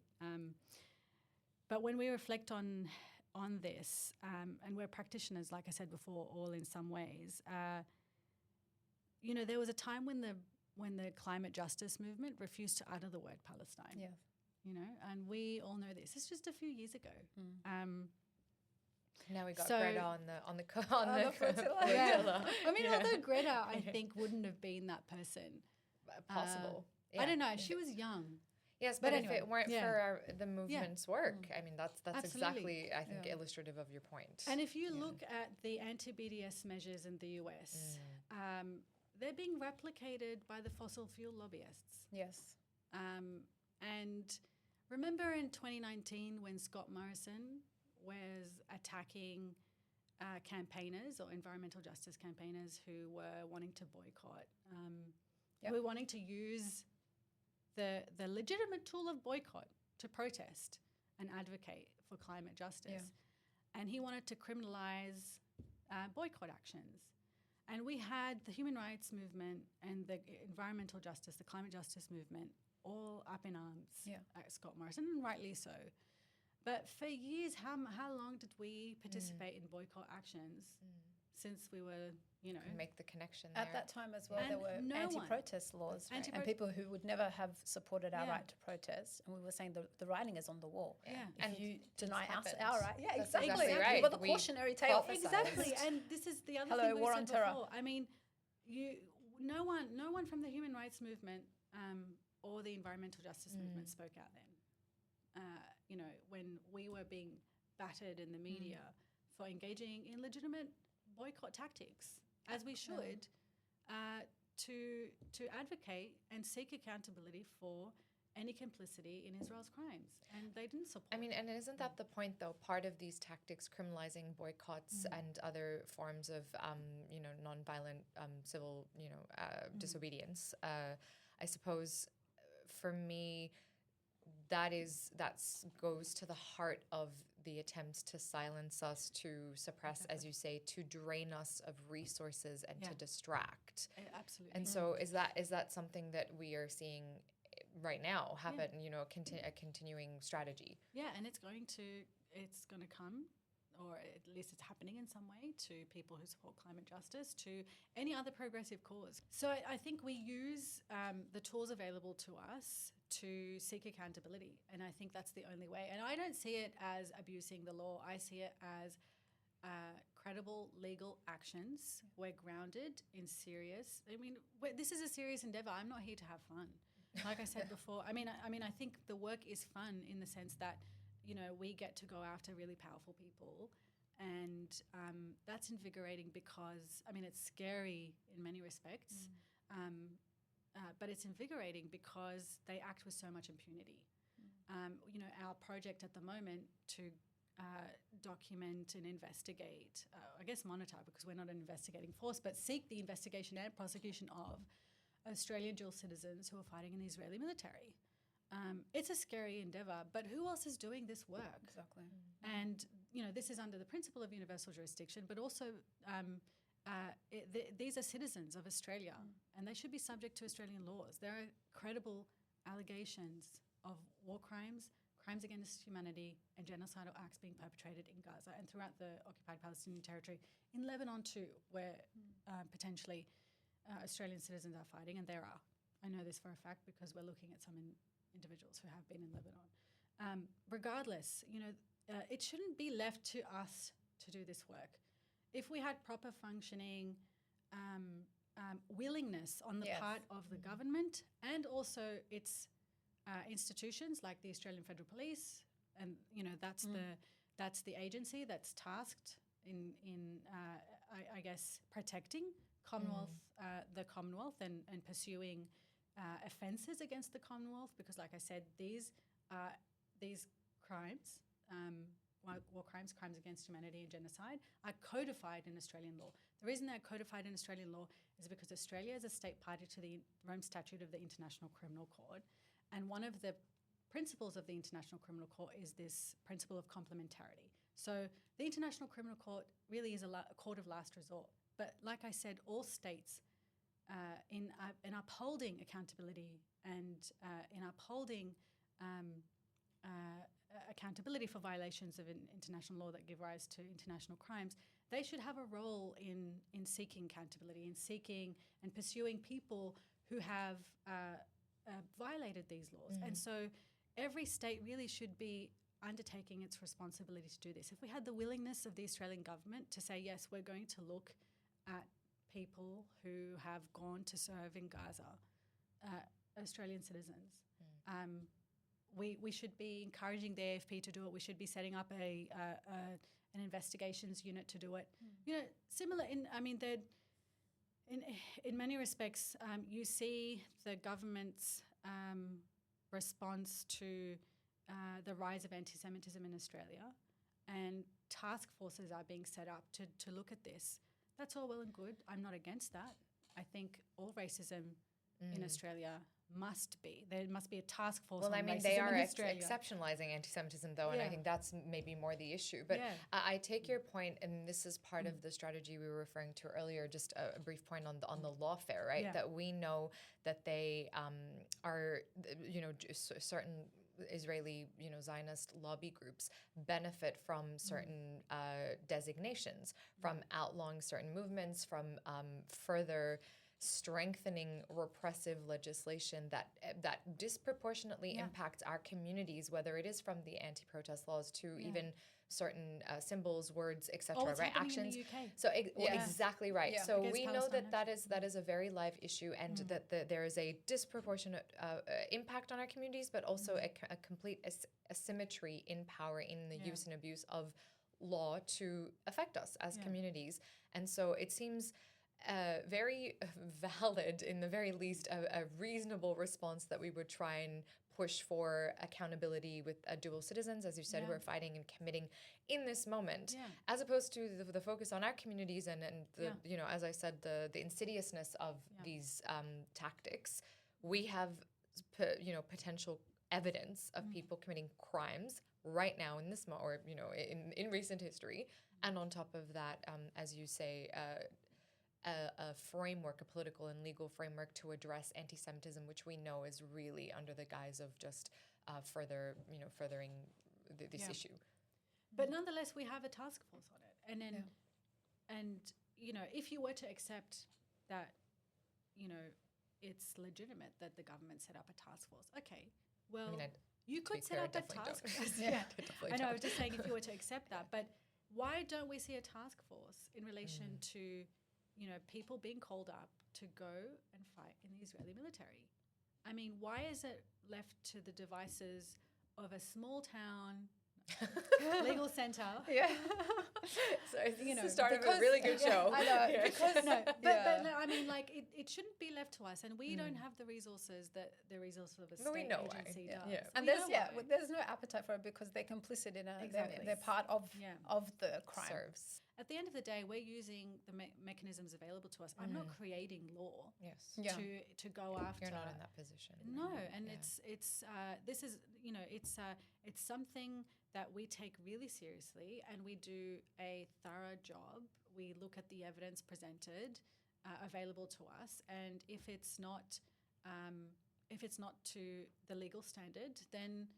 B: But when we reflect on this, and we're practitioners, like I said before, all in some ways, there was a time when the climate justice movement refused to utter the word Palestine.
C: Yeah.
B: And we all know this. It's just a few years ago.
A: Now we got Greta on the
C: flotilla.
B: Yeah. I mean, although Greta, I think, wouldn't have been that person.
A: Possible.
B: I don't know. She was young.
A: Yes, but
B: anyway,
A: if it weren't for the movement's work, I mean, that's
B: Absolutely.
A: exactly, I think, illustrative of your point.
B: And if you look at the anti-BDS measures in the US, they're being replicated by the fossil fuel lobbyists.
C: Yes.
B: And remember in 2019 when Scott Morrison was attacking campaigners or environmental justice campaigners who were wanting to boycott, who were wanting to use the legitimate tool of boycott to protest and advocate for climate justice. Yeah. And he wanted to criminalise boycott actions. And we had the human rights movement and the environmental justice, the climate justice movement, all up in arms at Scott Morrison, and rightly so. But for years, how long did we participate in boycott actions since we were,
A: make the connection there.
C: At that time as well,
B: And
C: there were anti-protest laws, right? And people who would never have supported our right to protest. And we were saying the writing is on the wall.
B: Yeah.
C: If you deny us our right. Yeah,
A: That's
C: exactly.
A: right.
C: But the cautionary tale.
B: Exactly. And this is the other thing we said before. I mean, no one from the human rights movement or the environmental justice movement spoke out then. When we were being battered in the media for engaging in legitimate boycott tactics, as we should, to advocate and seek accountability for any complicity in Israel's crimes, and they didn't support.
A: I mean, and isn't that the point, though? Part of these tactics, criminalizing boycotts and other forms of, nonviolent civil, disobedience. I suppose, for me, that goes to the heart of the attempts to silence us, to suppress, as you say, to drain us of resources and to distract.
B: Absolutely.
A: And so, is that something that we are seeing right now happen? A continuing strategy.
B: Yeah, and it's going to come, or at least it's happening in some way, to people who support climate justice, to any other progressive cause. So I think we use the tools available to us to seek accountability, and I think that's the only way. And I don't see it as abusing the law. I see it as credible legal actions. We're grounded in serious. I mean, this is a serious endeavor. I'm not here to have fun. Like I said before, I mean, I think the work is fun in the sense that, we get to go after really powerful people, and that's invigorating because, it's scary in many respects, but it's invigorating because they act with so much impunity. Our project at the moment to document and investigate, I guess monitor, because we're not an investigating force, but seek the investigation and prosecution of Australian dual citizens who are fighting in the Israeli military. It's a scary endeavour, but who else is doing this work?
C: Exactly.
B: And, this is under the principle of universal jurisdiction, but also these are citizens of Australia, and they should be subject to Australian laws. There are credible allegations of war crimes, crimes against humanity, and genocidal acts being perpetrated in Gaza and throughout the occupied Palestinian territory, in Lebanon too, where potentially Australian citizens are fighting, and there are. I know this for a fact because we're looking at some individuals who have been in Lebanon. Regardless, it shouldn't be left to us to do this work. If we had proper functioning willingness on the part of the government and also its institutions like the Australian Federal Police, and that's the agency that's tasked in I guess protecting the Commonwealth and pursuing offences against the Commonwealth, because, like I said, these crimes, war crimes, crimes against humanity and genocide, are codified in Australian law. The reason they're codified in Australian law is because Australia is a state party to the Rome Statute of the International Criminal Court, and one of the principles of the International Criminal Court is this principle of complementarity. So the International Criminal Court really is a court of last resort. But like I said, all states in upholding accountability and in upholding accountability for violations of international law that give rise to international crimes, they should have a role in seeking accountability, in seeking and pursuing people who have violated these laws. And so every state really should be undertaking its responsibility to do this. If we had the willingness of the Australian government to say, yes, we're going to look at people who have gone to serve in Gaza, Australian citizens, we should be encouraging the AFP to do it. We should be setting up an investigations unit to do it. Similar in many respects, you see the government's response to the rise of anti-Semitism in Australia, and task forces are being set up to look at this. That's all well and good. I'm not against that. I think all racism in Australia must be. There must be a task force on racism
A: they are
B: in Australia.
A: exceptionalizing anti-Semitism, though, and I think that's maybe more the issue. But I take your point, and this is part of the strategy we were referring to earlier, just a brief point on the lawfare, right?
B: Yeah.
A: That we know that they are, certain Israeli, Zionist lobby groups benefit from certain designations, from outlawing certain movements, from further strengthening repressive legislation that disproportionately impacts our communities, whether it is from the anti-protest laws to even certain symbols, words, etc. Right? Actions.
B: In the UK.
A: So exactly right.
C: Yeah.
A: So
B: Against
A: we know
B: Palestine,
A: that is a very live issue, and that there is a disproportionate impact on our communities, but also a complete asymmetry in power in the use and abuse of law to affect us as communities. And so it seems very valid, in the very least, a reasonable response that we would try and push for accountability with dual citizens, as you said, who are fighting and committing in this moment, as opposed to the focus on our communities and the, you know, as I said, the insidiousness of these tactics. We have, you know, potential evidence of people committing crimes right now in this or, you know, in recent history. And on top of that, as you say, a framework, a political and legal framework to address anti-Semitism, which we know is really under the guise of just furthering this issue.
B: But nonetheless, we have a task force on it. And then, and, you know, if you were to accept that, you know, it's legitimate that the government set up a task force, okay, well, you could set up a task force. I know, I was just saying if you were to accept that. But why don't we see a task force in relation to, you know, people being called up to go and fight in the Israeli military? I mean, why is it left to the devices of a small town legal center?
A: So it's the start of a really good show.
B: I know, because but no, I mean, like it shouldn't be left to us, and we don't have the resources that the resources of a state agency does.
C: And there's no appetite for it because they're complicit in it. They're part of the crime.
A: Serves.
B: At the end of the day, we're using the mechanisms available to us. I'm not creating law to go after.
A: You're not in that position.
B: No, and it's this is, you know, it's something that we take really seriously, and we do a thorough job. We look at the evidence presented, available to us, and if it's not to the legal standard, then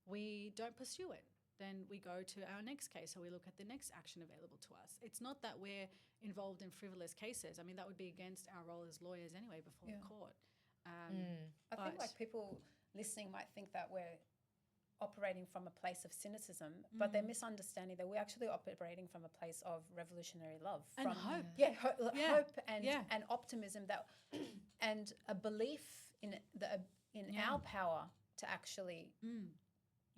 B: we don't pursue it. Then we go to our next case, or we look at the next action available to us. It's not that we're involved in frivolous cases. I mean, that would be against our role as lawyers anyway before the court.
C: I think like people listening might think that we're operating from a place of cynicism, but they're misunderstanding that we're actually operating from a place of revolutionary love
B: and hope.
C: Hope and optimism, that and a belief in our power to actually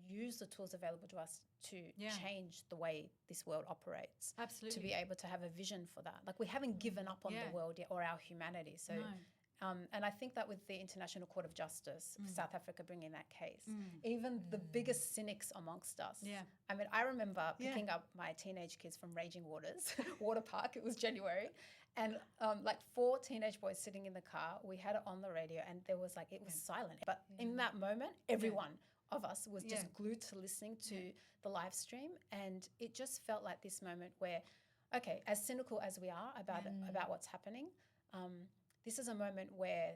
C: use the tools available to us to change the way this world operates.
B: Absolutely.
C: To be able to have a vision for that. Like, we haven't given up on the world yet, or our humanity. So, and I think that with the International Court of Justice, South Africa bringing that case, even the biggest cynics amongst us. I mean, I remember picking up my teenage kids from Raging Waters water park. It was January. And like 4 teenage boys sitting in the car. We had it on the radio, and there was like, it was silent. But in that moment, everyone of us was just glued to listening to the live stream, and it just felt like this moment where, okay, as cynical as we are about what's happening, this is a moment where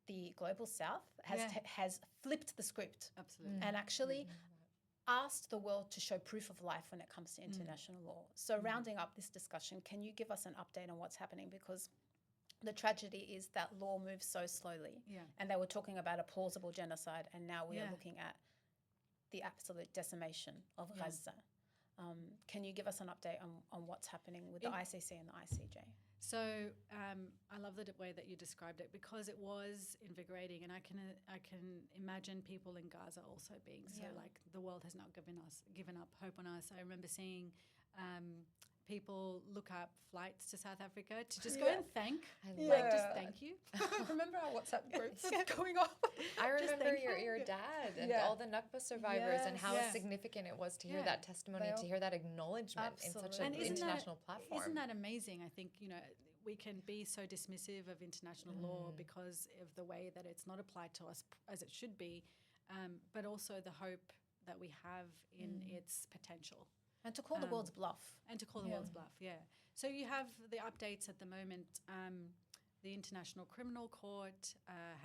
C: the global South has flipped the script, and actually asked the world to show proof of life when it comes to international law. So rounding up this discussion, can you give us an update on what's happening? Because the tragedy is that law moves so slowly, and they were talking about a plausible genocide, and now we are looking at the absolute decimation of Gaza. Can you give us an update on what's happening with the ICC and the ICJ?
B: So I love the way that you described it, because it was invigorating, and I can imagine people in Gaza also being so like, the world has not given up hope on us. I remember seeing people look up flights to South Africa to just go and thank you.
C: Remember our WhatsApp groups going off?
A: I remember your dad and all the Nakba survivors, and how significant it was to hear that testimony, to hear that acknowledgement in such an international platform.
B: Isn't that amazing? I think, you know, we can be so dismissive of international law because of the way that it's not applied to us as it should be, but also the hope that we have in its potential.
C: And to call the world's bluff.
B: So you have the updates at the moment. The International Criminal Court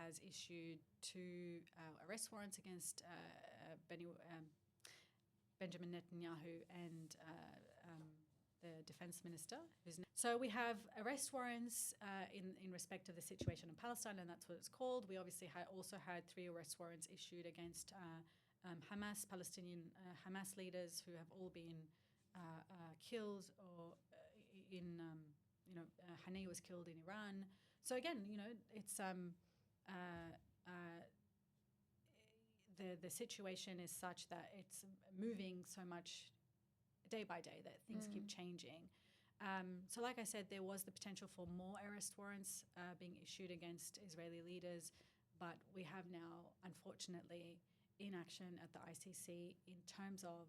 B: has issued 2 arrest warrants against Benjamin Netanyahu and the defense minister. So we have arrest warrants in respect of the situation in Palestine, and that's what it's called. We obviously also had 3 arrest warrants issued against Hamas, Palestinian Hamas leaders who have all been killed, or Hani was killed in Iran. So again, you know, it's the situation is such that it's moving so much day by day that things keep changing. So like I said, there was the potential for more arrest warrants being issued against Israeli leaders, but we have now, unfortunately, inaction at the ICC in terms of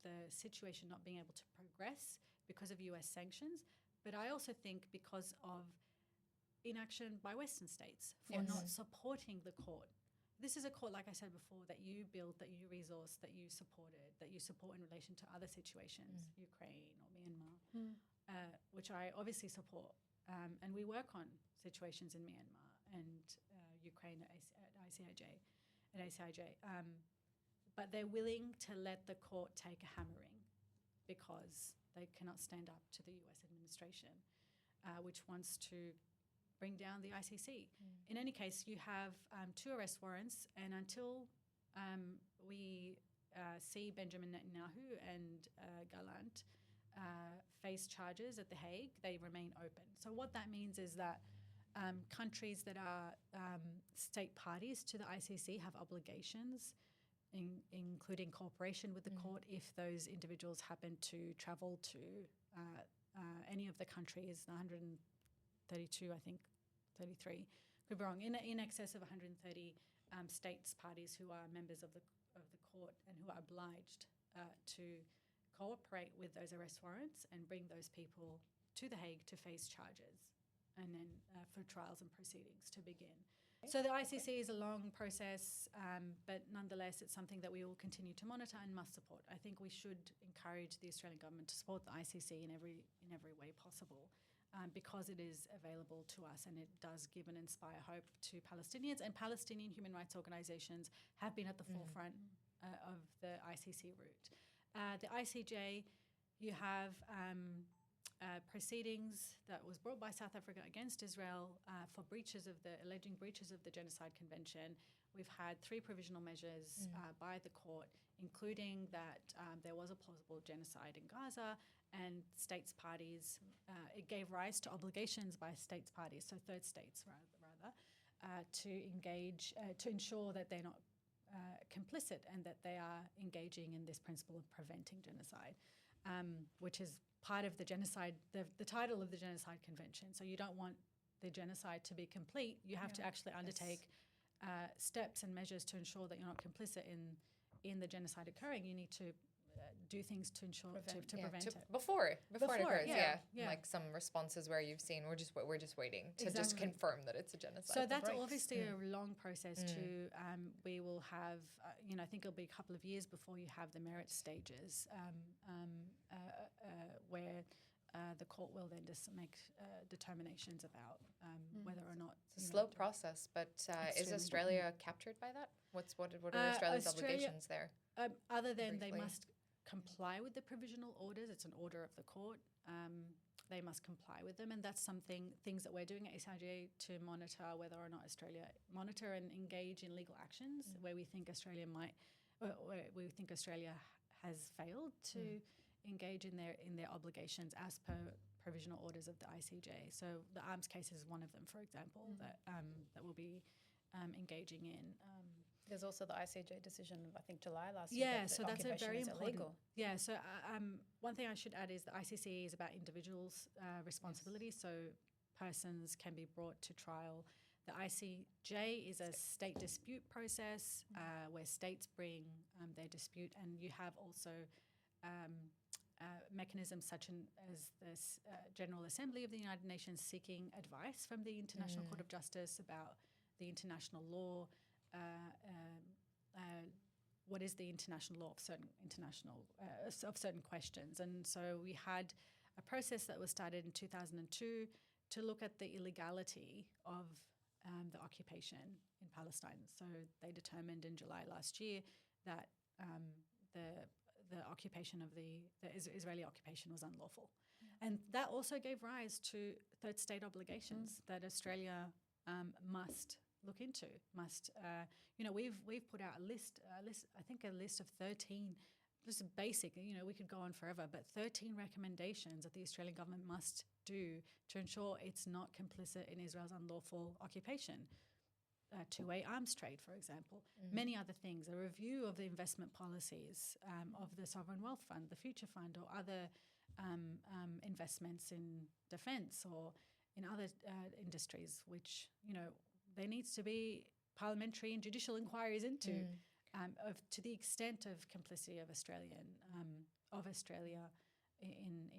B: the situation not being able to progress because of US sanctions, but I also think because of inaction by Western states for not supporting the court. This is a court, like I said before, that you built, that you resourced, that you supported, that you support in relation to other situations, Ukraine or Myanmar, which I obviously support. And we work on situations in Myanmar and Ukraine at ICIJ. But they're willing to let the court take a hammering because they cannot stand up to the US administration, which wants to bring down the ICC. In any case, you have 2 arrest warrants, and until we see Benjamin Netanyahu and Gallant face charges at The Hague, they remain open. So what that means is that countries that are state parties to the ICC have obligations, including cooperation with the court if those individuals happen to travel to any of the countries, 132, I think, 33, could be wrong, in excess of 130 states parties who are members of the court and who are obliged to cooperate with those arrest warrants and bring those people to The Hague to face charges and then for trials and proceedings to begin. So the ICC is a long process, but nonetheless, it's something that we will continue to monitor and must support. I think we should encourage the Australian government to support the ICC in every way possible, because it is available to us and it does give and inspire hope to Palestinians. And Palestinian human rights organisations have been at the forefront of the ICC route. The ICJ, you have proceedings that was brought by South Africa against Israel for alleging breaches of the Genocide Convention. We've had 3 provisional measures by the court, including that there was a plausible genocide in Gaza, and states parties, it gave rise to obligations by states parties, so third states rather, to engage, to ensure that they're not complicit and that they are engaging in this principle of preventing genocide, which is part of the genocide, the title of the Genocide Convention. So you don't want the genocide to be complete. You have to actually undertake steps and measures to ensure that you're not complicit in the genocide occurring. You need to do things to ensure to prevent it
A: before it occurs.
B: Yeah.
A: Like some responses where you've seen we're just waiting to just confirm that it's a genocide.
B: So that's obviously a long process. We will have I think it'll be a couple of years before you have the merit stages where the court will then just make determinations about whether or not
A: it's a slow process. But is Australia captured by that? What are Australia's obligations there?
B: Other than they must comply with the provisional orders. It's an order of the court. They must comply with them, and that's things that we're doing at ACIJ to monitor whether or not Australia and engage in legal actions where we think Australia has failed to engage in their obligations as per provisional orders of the ICJ. So the arms case is one of them, for example, that we'll be engaging in.
C: There's also the ICJ decision of, I think, July last year.
B: Yeah, so that's a very important.
C: Illegal.
B: Yeah, so one thing I should add is the ICC is about individuals' responsibility. So persons can be brought to trial. The ICJ is a state dispute process where states bring their dispute, and you have also mechanisms such as this General Assembly of the United Nations seeking advice from the International Court of Justice about the international law. What is the international law of certain questions? And so we had a process that was started in 2002 to look at the illegality of the occupation in Palestine. So they determined in July last year that the occupation of the Israeli occupation was unlawful, and that also gave rise to third state obligations that Australia must look into. We've put out a list. I think a list of 13. Just basic. We could go on forever, but 13 recommendations that the Australian government must do to ensure it's not complicit in Israel's unlawful occupation. Two-way arms trade, for example. Many other things. A review of the investment policies of the Sovereign Wealth Fund, the Future Fund, or other investments in defence or in other industries, which, there needs to be parliamentary and judicial inquiries into to the extent of complicity of Australia in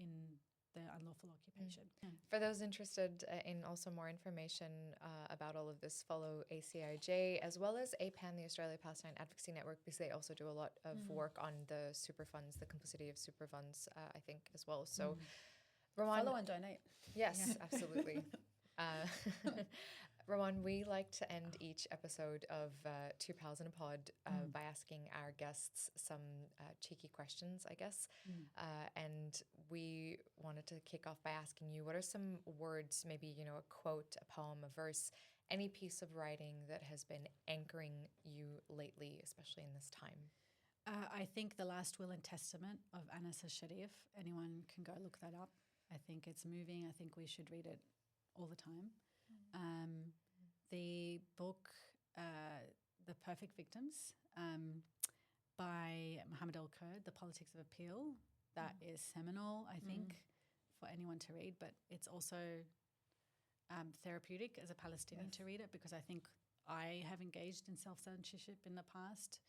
B: the unlawful occupation.
A: For those interested in also more information about all of this, follow ACIJ as well as APAN, the Australia Palestine Advocacy Network, because they also do a lot of work on the super funds, the complicity of super funds, I think, as well. So, Rawan,
C: follow and donate.
A: Yes, absolutely. Rawan, we like to end each episode of Two Pals in a Pod by asking our guests some cheeky questions, I guess. And we wanted to kick off by asking you, what are some words, maybe, a quote, a poem, a verse, any piece of writing that has been anchoring you lately, especially in this time?
B: I think The Last Will and Testament of Anas Sharif. Anyone can go look that up. I think it's moving. I think we should read it all the time. The book, The Perfect Victims, by Mohammed El-Kurd, The Politics of Appeal, that is seminal, I think, for anyone to read. But it's also therapeutic as a Palestinian to read it, because I think I have engaged in self-censorship in the past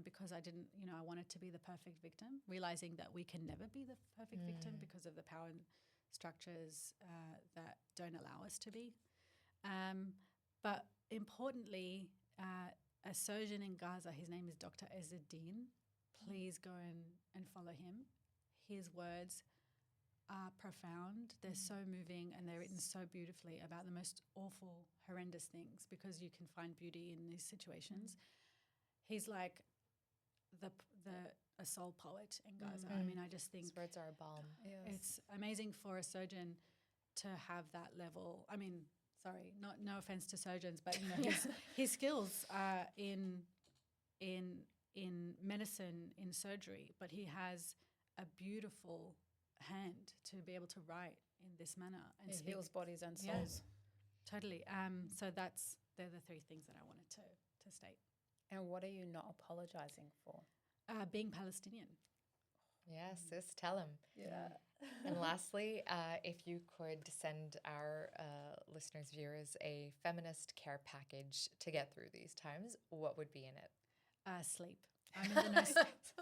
B: because I didn't, I wanted to be the perfect victim, realizing that we can never be the perfect victim because of the power structures that don't allow us to be. But importantly, a surgeon in Gaza, his name is Dr. Ezzeddin. Please go and follow him. His words are profound. They're so moving, and they're written so beautifully about the most awful, horrendous things, because you can find beauty in these situations. He's like a soul poet in Gaza. I mean, I just think
A: his words are a balm.
C: Yes.
B: It's amazing for a surgeon to have that level. I mean, sorry, no offense to surgeons, but his skills are in medicine, in surgery, but he has a beautiful hand to be able to write in this manner and
C: It heals bodies and souls.
B: Yeah, totally. So they're the three things that I wanted to state.
C: And what are you not apologizing for?
B: Being Palestinian.
A: Yes, sis, tell him.
C: Yeah.
A: And lastly, if you could send our listeners, viewers, a feminist care package to get through these times, what would be in it?
B: Sleep.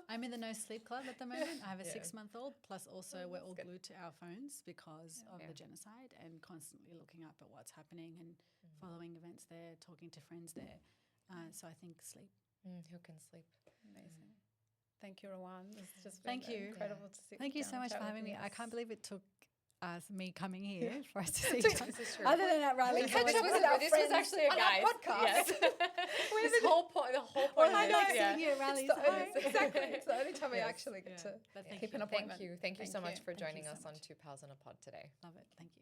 B: I'm in the no sleep club at the moment. I have a 6-month-old, plus also we're all glued to our phones because of the genocide, and constantly looking up at what's happening and following events there, talking to friends there. So I think sleep.
A: Who can sleep?
C: Amazing. Thank you, Rawan. It's just been
B: Thank you.
C: incredible to see.
B: Thank you so much for having me. I can't believe it took me coming here for us to see.
A: This is true.
B: Other than that, Riley,
A: This was actually a guy
C: podcast.
A: Yes. The whole point
B: Well,
A: of
B: I
A: this,
B: know, sitting here, Riley's
C: Exactly. It's the only time we actually get to
B: But
C: keep an appointment.
A: Thank you so much for
B: Thank you
A: joining
B: so
A: us on
B: much.
A: Two Pals in a Pod today.
B: Love it. Thank you.